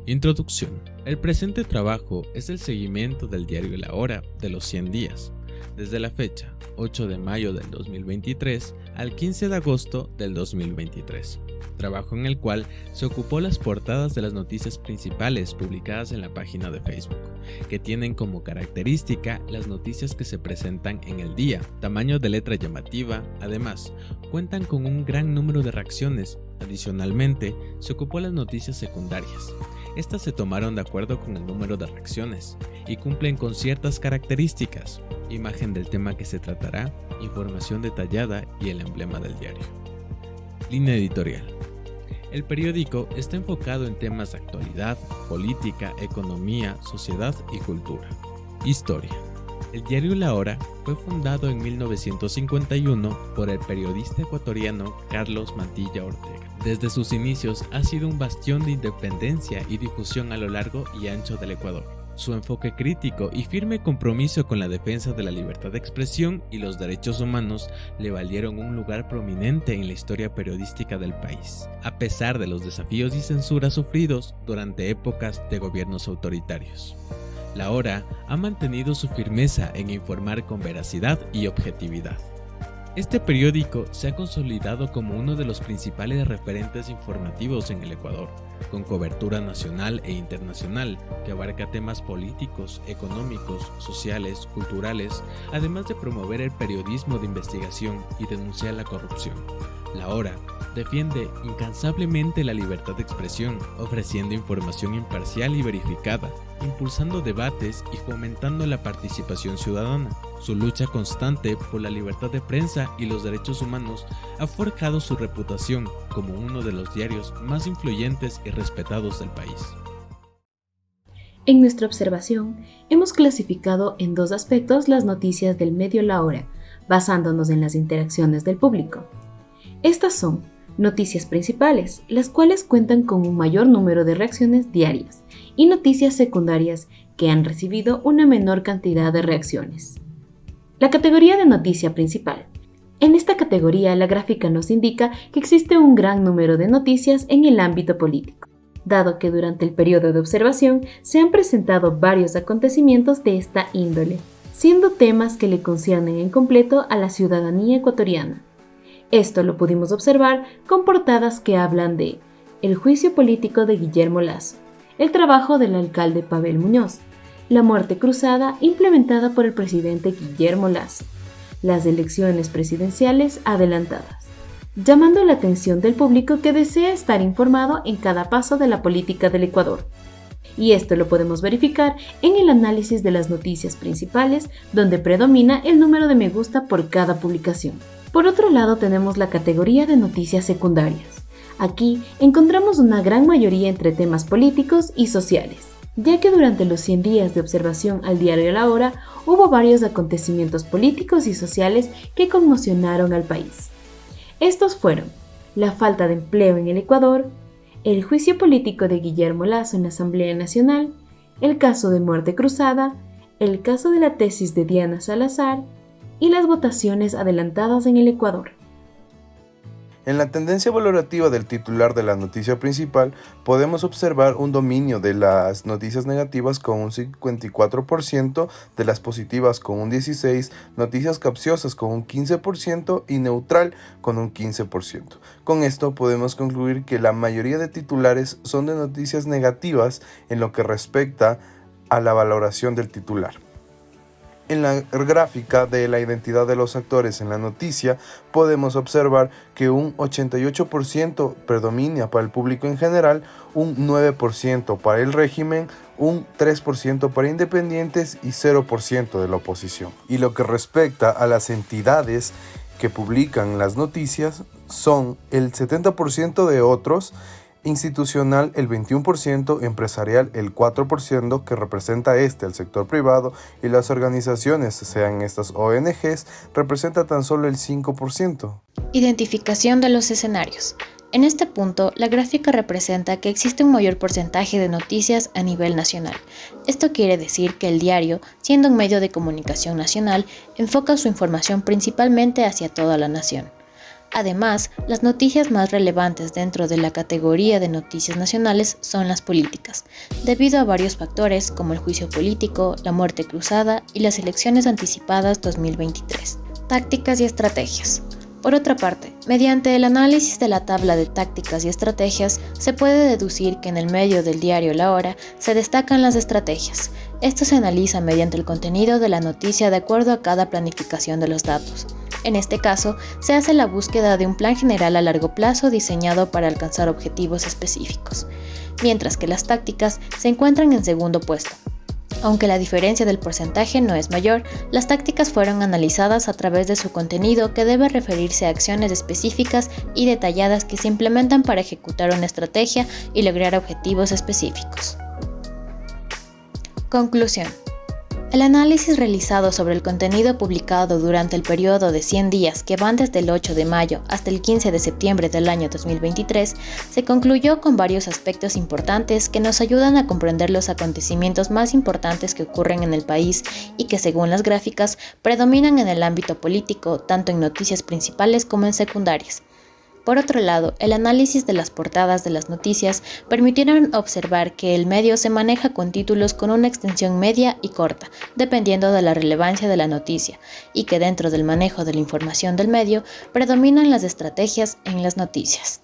Introducción. El presente trabajo es el seguimiento del diario La Hora de los 100 días, desde la fecha 8 de mayo del 2023 al 15 de agosto del 2023. Trabajo en el cual se ocupó las portadas de las noticias principales publicadas en la página de Facebook, que tienen como característica las noticias que se presentan en el día, tamaño de letra llamativa, además, cuentan con un gran número de reacciones. Adicionalmente, se ocupó las noticias secundarias. Estas se tomaron de acuerdo con el número de reacciones y cumplen con ciertas características: imagen del tema que se tratará, información detallada y el emblema del diario. Línea editorial. El periódico está enfocado en temas de actualidad, política, economía, sociedad y cultura. Historia. El diario La Hora fue fundado en 1951 por el periodista ecuatoriano Carlos Mantilla Ortega. Desde sus inicios ha sido un bastión de independencia y difusión a lo largo y ancho del Ecuador. Su enfoque crítico y firme compromiso con la defensa de la libertad de expresión y los derechos humanos le valieron un lugar prominente en la historia periodística del país, a pesar de los desafíos y censuras sufridos durante épocas de gobiernos autoritarios. La Hora ha mantenido su firmeza en informar con veracidad y objetividad. Este periódico se ha consolidado como uno de los principales referentes informativos en el Ecuador, con cobertura nacional e internacional que abarca temas políticos, económicos, sociales, culturales, además de promover el periodismo de investigación y denunciar la corrupción. La Hora defiende incansablemente la libertad de expresión, ofreciendo información imparcial y verificada, impulsando debates y fomentando la participación ciudadana. Su lucha constante por la libertad de prensa y los derechos humanos ha forjado su reputación como uno de los diarios más influyentes y respetados del país. En nuestra observación, hemos clasificado en dos aspectos las noticias del medio La Hora, basándonos en las interacciones del público. Estas son noticias principales, las cuales cuentan con un mayor número de reacciones diarias, y noticias secundarias, que han recibido una menor cantidad de reacciones. La categoría de noticia principal. En esta categoría, la gráfica nos indica que existe un gran número de noticias en el ámbito político, dado que durante el periodo de observación se han presentado varios acontecimientos de esta índole, siendo temas que le conciernen en completo a la ciudadanía ecuatoriana. Esto lo pudimos observar con portadas que hablan de el juicio político de Guillermo Lasso, el trabajo del alcalde Pavel Muñoz, la muerte cruzada implementada por el presidente Guillermo Lasso, las elecciones presidenciales adelantadas, llamando la atención del público que desea estar informado en cada paso de la política del Ecuador. Y esto lo podemos verificar en el análisis de las noticias principales, donde predomina el número de me gusta por cada publicación. Por otro lado, tenemos la categoría de noticias secundarias. Aquí encontramos una gran mayoría entre temas políticos y sociales, ya que durante los 100 días de observación al diario La Hora hubo varios acontecimientos políticos y sociales que conmocionaron al país. Estos fueron la falta de empleo en el Ecuador, el juicio político de Guillermo Lasso en la Asamblea Nacional, el caso de muerte cruzada, el caso de la tesis de Diana Salazar y las votaciones adelantadas en el Ecuador. En la tendencia valorativa del titular de la noticia principal, podemos observar un dominio de las noticias negativas con un 54%, de las positivas con un 16%, noticias capciosas con un 15% y neutral con un 15%. Con esto podemos concluir que la mayoría de titulares son de noticias negativas en lo que respecta a la valoración del titular. En la gráfica de la identidad de los actores en la noticia, podemos observar que un 88% predomina para el público en general, un 9% para el régimen, un 3% para independientes y 0% de la oposición. Y lo que respecta a las entidades que publican las noticias, son el 70% de otros, institucional el 21%, empresarial el 4%, que representa al sector privado, y las organizaciones, sean estas ONGs, representa tan solo el 5%. Identificación de los escenarios. En este punto, la gráfica representa que existe un mayor porcentaje de noticias a nivel nacional. Esto quiere decir que el diario, siendo un medio de comunicación nacional, enfoca su información principalmente hacia toda la nación. Además, las noticias más relevantes dentro de la categoría de noticias nacionales son las políticas, debido a varios factores como el juicio político, la muerte cruzada y las elecciones anticipadas 2023. Tácticas y estrategias. Por otra parte, mediante el análisis de la tabla de tácticas y estrategias, se puede deducir que en el medio del diario La Hora se destacan las estrategias. Esto se analiza mediante el contenido de la noticia de acuerdo a cada planificación de los datos. En este caso, se hace la búsqueda de un plan general a largo plazo diseñado para alcanzar objetivos específicos, mientras que las tácticas se encuentran en segundo puesto. Aunque la diferencia del porcentaje no es mayor, las tácticas fueron analizadas a través de su contenido que debe referirse a acciones específicas y detalladas que se implementan para ejecutar una estrategia y lograr objetivos específicos. Conclusión. El análisis realizado sobre el contenido publicado durante el periodo de 100 días que van desde el 8 de mayo hasta el 15 de septiembre del año 2023 se concluyó con varios aspectos importantes que nos ayudan a comprender los acontecimientos más importantes que ocurren en el país y que, según las gráficas, predominan en el ámbito político, tanto en noticias principales como en secundarias. Por otro lado, el análisis de las portadas de las noticias permitieron observar que el medio se maneja con títulos con una extensión media y corta, dependiendo de la relevancia de la noticia, y que dentro del manejo de la información del medio predominan las estrategias en las noticias.